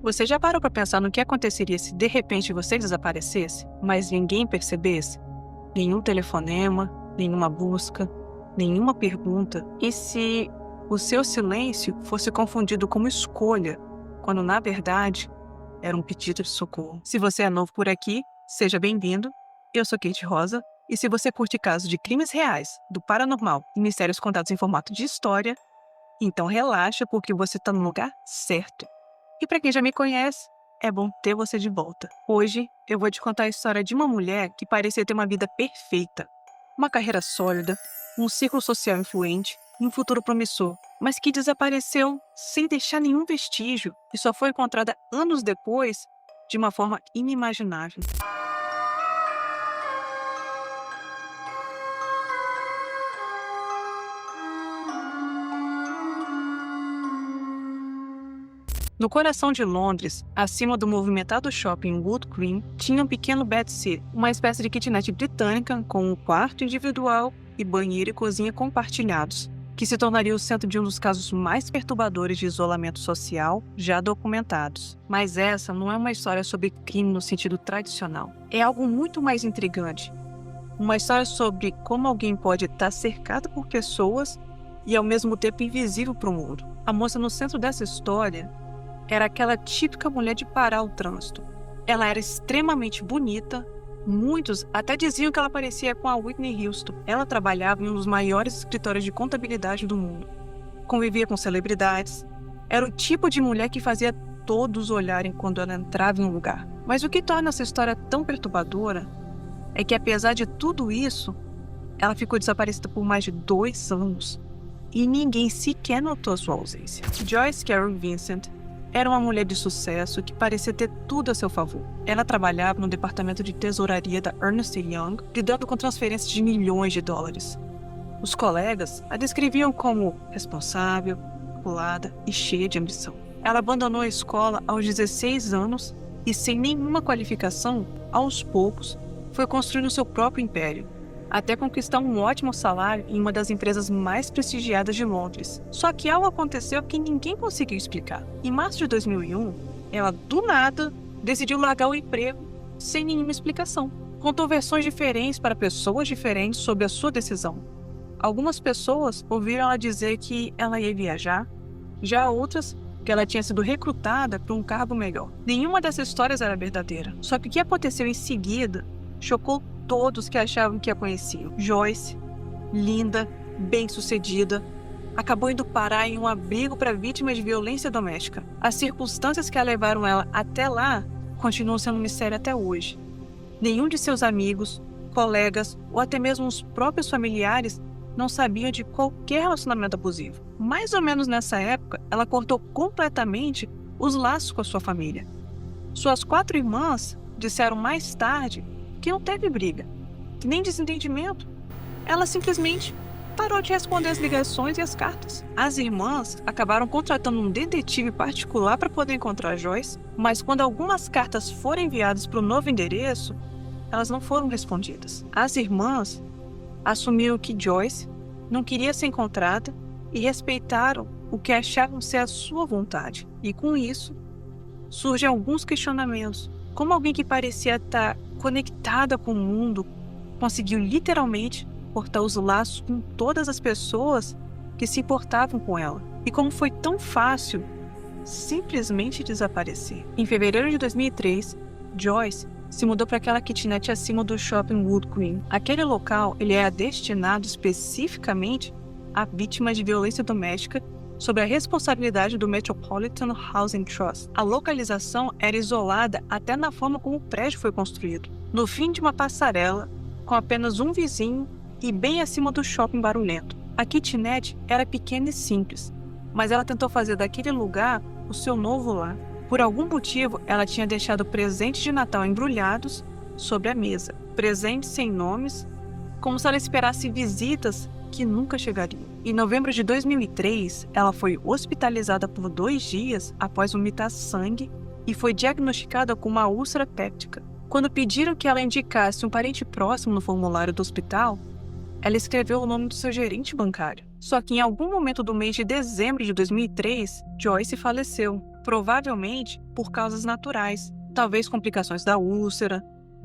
Você já parou para pensar no que aconteceria se de repente você desaparecesse, mas ninguém percebesse? Nenhum telefonema, nenhuma busca, nenhuma pergunta. E se o seu silêncio fosse confundido como escolha, quando na verdade era um pedido de socorro? Se você é novo por aqui, seja bem-vindo. Eu sou Kate Rosa, e se você curte casos de crimes reais, do paranormal e mistérios contados em formato de história, então relaxa porque você está no lugar certo. E para quem já me conhece, é bom ter você de volta. Hoje eu vou te contar a história de uma mulher que parecia ter uma vida perfeita, uma carreira sólida, um círculo social influente e um futuro promissor, mas que desapareceu sem deixar nenhum vestígio e só foi encontrada anos depois de uma forma inimaginável. No coração de Londres, acima do movimentado shopping Wood Green, tinha um pequeno Betsy, uma espécie de kitnet britânica com um quarto individual e banheiro e cozinha compartilhados, que se tornaria o centro de um dos casos mais perturbadores de isolamento social já documentados. Mas essa não é uma história sobre crime no sentido tradicional. É algo muito mais intrigante. Uma história sobre como alguém pode estar cercado por pessoas e ao mesmo tempo invisível para o mundo. A moça no centro dessa história era aquela típica mulher de parar o trânsito. Ela era extremamente bonita, muitos até diziam que ela parecia com a Whitney Houston. Ela trabalhava em um dos maiores escritórios de contabilidade do mundo. Convivia com celebridades. Era o tipo de mulher que fazia todos olharem quando ela entrava em um lugar. Mas o que torna essa história tão perturbadora é que, apesar de tudo isso, ela ficou desaparecida por mais de 2 anos e ninguém sequer notou sua ausência. Joyce Carol Vincent era uma mulher de sucesso que parecia ter tudo a seu favor. Ela trabalhava no departamento de tesouraria da Ernst Young, lidando com transferências de milhões de dólares. Os colegas a descreviam como responsável, calculada e cheia de ambição. Ela abandonou a escola aos 16 anos e, sem nenhuma qualificação, aos poucos, foi construindo seu próprio império, até conquistar um ótimo salário em uma das empresas mais prestigiadas de Londres. Só que algo aconteceu que ninguém conseguiu explicar. Em março de 2001, ela, do nada, decidiu largar o emprego sem nenhuma explicação. Contou versões diferentes para pessoas diferentes sobre a sua decisão. Algumas pessoas ouviram ela dizer que ela ia viajar, já outras que ela tinha sido recrutada para um cargo melhor. Nenhuma dessas histórias era verdadeira. Só que o que aconteceu em seguida chocou todos que achavam que a conheciam. Joyce, linda, bem-sucedida, acabou indo parar em um abrigo para vítimas de violência doméstica. As circunstâncias que a levaram ela até lá continuam sendo um mistério até hoje. Nenhum de seus amigos, colegas ou até mesmo os próprios familiares não sabiam de qualquer relacionamento abusivo. Mais ou menos nessa época, ela cortou completamente os laços com a sua família. Suas 4 irmãs disseram mais tarde que não teve briga, que nem desentendimento. Ela simplesmente parou de responder as ligações e as cartas. As irmãs acabaram contratando um detetive particular para poder encontrar Joyce, mas quando algumas cartas foram enviadas para o novo endereço, elas não foram respondidas. As irmãs assumiram que Joyce não queria ser encontrada e respeitaram o que achavam ser a sua vontade. E com isso, surgem alguns questionamentos. Como alguém que parecia estar conectada com o mundo conseguiu literalmente cortar os laços com todas as pessoas que se importavam com ela? E como foi tão fácil simplesmente desaparecer? Em fevereiro de 2003, Joyce se mudou para aquela kitnet acima do shopping Wood Green. Aquele local ele era destinado especificamente a vítimas de violência doméstica sob a responsabilidade do Metropolitan Housing Trust. A localização era isolada até na forma como o prédio foi construído, no fim de uma passarela, com apenas um vizinho e bem acima do shopping barulhento. A kitnet era pequena e simples, mas ela tentou fazer daquele lugar o seu novo lar. Por algum motivo, ela tinha deixado presentes de Natal embrulhados sobre a mesa, presentes sem nomes, como se ela esperasse visitas que nunca chegariam. Em novembro de 2003, ela foi hospitalizada por 2 dias após vomitar sangue e foi diagnosticada com uma úlcera péptica. Quando pediram que ela indicasse um parente próximo no formulário do hospital, ela escreveu o nome do seu gerente bancário. Só que em algum momento do mês de dezembro de 2003, Joyce faleceu. provavelmente por causas naturais, talvez complicações da úlcera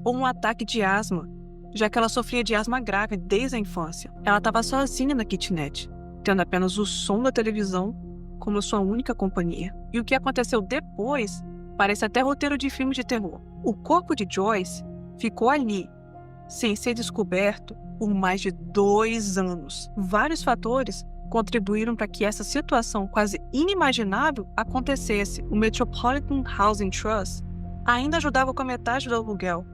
ou um ataque de asma, já que ela sofria de asma grave desde a infância. Ela estava sozinha na kitnet, tendo apenas o som da televisão como sua única companhia. E o que aconteceu depois parece até roteiro de filme de terror. O corpo de Joyce ficou ali, sem ser descoberto, por mais de 2 anos. Vários fatores contribuíram para que essa situação quase inimaginável acontecesse. O Metropolitan Housing Trust ainda ajudava com a metade do aluguel,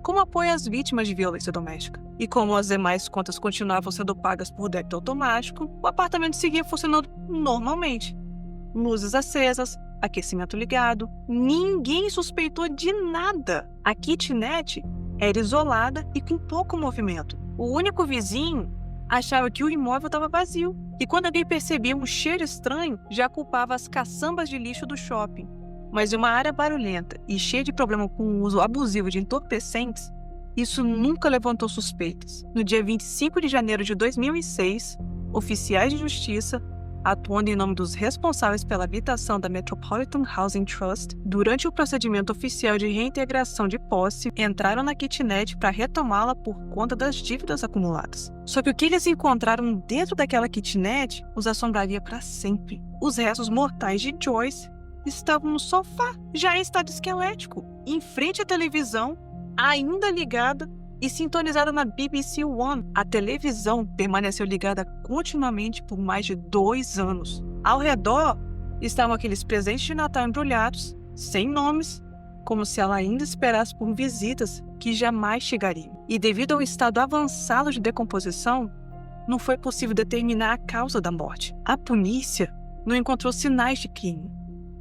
como apoio às vítimas de violência doméstica. E como as demais contas continuavam sendo pagas por débito automático, o apartamento seguia funcionando normalmente. Luzes acesas, aquecimento ligado, ninguém suspeitou de nada. A kitnet era isolada e com pouco movimento. O único vizinho achava que o imóvel estava vazio. E quando alguém percebia um cheiro estranho, já culpava as caçambas de lixo do shopping. Mas em uma área barulhenta e cheia de problema com o uso abusivo de entorpecentes, isso nunca levantou suspeitas. No dia 25 de janeiro de 2006, oficiais de justiça, atuando em nome dos responsáveis pela habitação da Metropolitan Housing Trust, durante o procedimento oficial de reintegração de posse, entraram na kitnet para retomá-la por conta das dívidas acumuladas. Só que o que eles encontraram dentro daquela kitnet os assombraria para sempre. Os restos mortais de Joyce estavam no sofá, já em estado esquelético, em frente à televisão, ainda ligada e sintonizada na BBC One. A televisão permaneceu ligada continuamente por mais de 2 anos. Ao redor estavam aqueles presentes de Natal embrulhados, sem nomes, como se ela ainda esperasse por visitas que jamais chegariam. E devido ao estado avançado de decomposição, não foi possível determinar a causa da morte. A polícia não encontrou sinais de crime.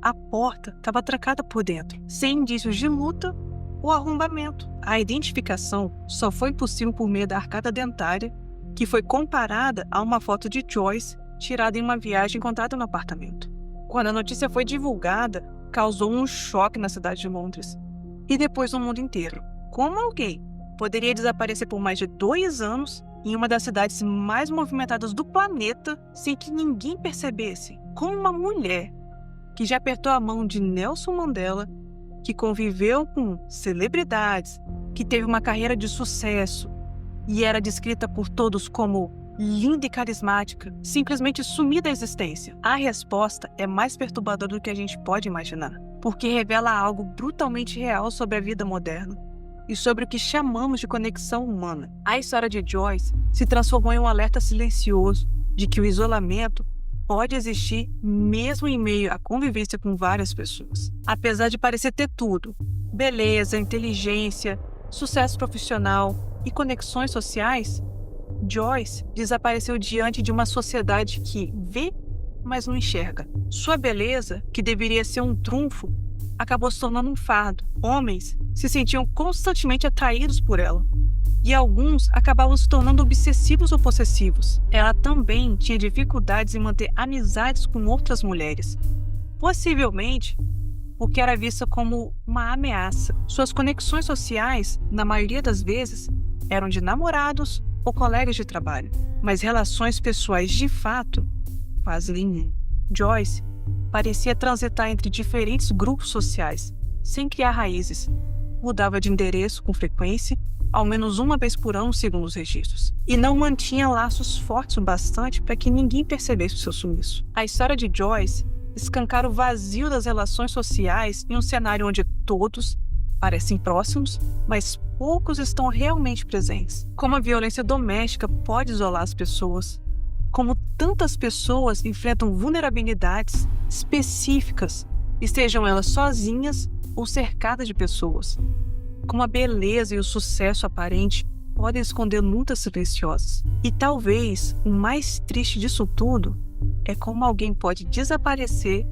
A porta estava trancada por dentro, sem indícios de luta ou arrombamento. A identificação só foi possível por meio da arcada dentária, que foi comparada a uma foto de Joyce tirada em uma viagem encontrada no apartamento. Quando a notícia foi divulgada, causou um choque na cidade de Londres e depois no mundo inteiro. Como alguém poderia desaparecer por mais de 2 anos em uma das cidades mais movimentadas do planeta sem que ninguém percebesse? Como uma mulher que já apertou a mão de Nelson Mandela, que conviveu com celebridades, que teve uma carreira de sucesso e era descrita por todos como linda e carismática, simplesmente sumir da existência? A resposta é mais perturbadora do que a gente pode imaginar, porque revela algo brutalmente real sobre a vida moderna e sobre o que chamamos de conexão humana. A história de Joyce se transformou em um alerta silencioso de que o isolamento pode existir mesmo em meio à convivência com várias pessoas. Apesar de parecer ter tudo, beleza, inteligência, sucesso profissional e conexões sociais, Joyce desapareceu diante de uma sociedade que vê, mas não enxerga. Sua beleza, que deveria ser um trunfo, acabou se tornando um fardo. Homens se sentiam constantemente atraídos por ela, e alguns acabavam se tornando obsessivos ou possessivos. Ela também tinha dificuldades em manter amizades com outras mulheres, possivelmente porque era vista como uma ameaça. Suas conexões sociais, na maioria das vezes, eram de namorados ou colegas de trabalho, mas relações pessoais de fato, quase nenhum. Joyce parecia transitar entre diferentes grupos sociais, sem criar raízes. Mudava de endereço com frequência, ao menos uma vez por ano, segundo os registros, e não mantinha laços fortes o bastante para que ninguém percebesse o seu sumiço. A história de Joyce escancara o vazio das relações sociais em um cenário onde todos parecem próximos, mas poucos estão realmente presentes. Como a violência doméstica pode isolar as pessoas, como tantas pessoas enfrentam vulnerabilidades específicas, estejam elas sozinhas ou cercadas de pessoas. Como a beleza e o sucesso aparente podem esconder lutas silenciosas. E talvez o mais triste disso tudo é como alguém pode desaparecer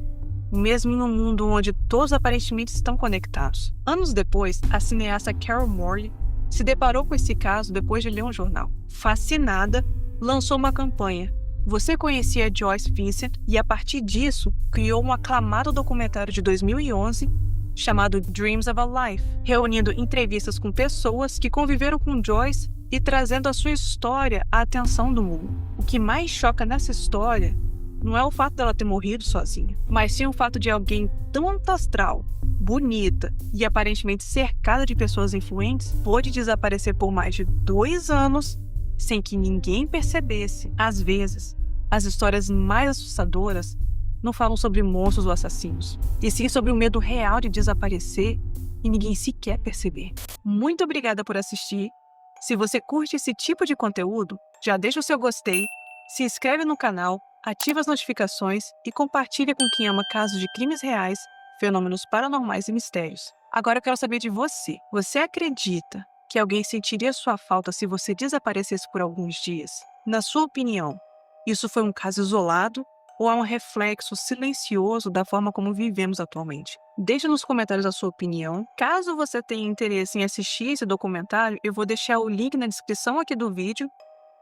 mesmo em um mundo onde todos aparentemente estão conectados. Anos depois, a cineasta Carol Morley se deparou com esse caso depois de ler um jornal. Fascinada, lançou uma campanha. Você conhecia Joyce Vincent e, a partir disso, criou um aclamado documentário de 2011 chamado Dreams of a Life, reunindo entrevistas com pessoas que conviveram com Joyce e trazendo a sua história à atenção do mundo. O que mais choca nessa história não é o fato dela ter morrido sozinha, mas sim o fato de alguém tão alto astral, bonita e aparentemente cercada de pessoas influentes pôde desaparecer por mais de 2 anos sem que ninguém percebesse. Às vezes, as histórias mais assustadoras não falam sobre monstros ou assassinos, e sim sobre o medo real de desaparecer e ninguém sequer perceber. Muito obrigada por assistir. Se você curte esse tipo de conteúdo, já deixa o seu gostei, se inscreve no canal, ativa as notificações e compartilha com quem ama casos de crimes reais, fenômenos paranormais e mistérios. Agora eu quero saber de você. Você acredita que alguém sentiria sua falta se você desaparecesse por alguns dias? Na sua opinião, isso foi um caso isolado ou há um reflexo silencioso da forma como vivemos atualmente? Deixe nos comentários a sua opinião. Caso você tenha interesse em assistir esse documentário, eu vou deixar o link na descrição aqui do vídeo.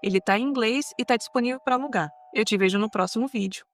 Ele está em inglês e está disponível para alugar. Eu te vejo no próximo vídeo.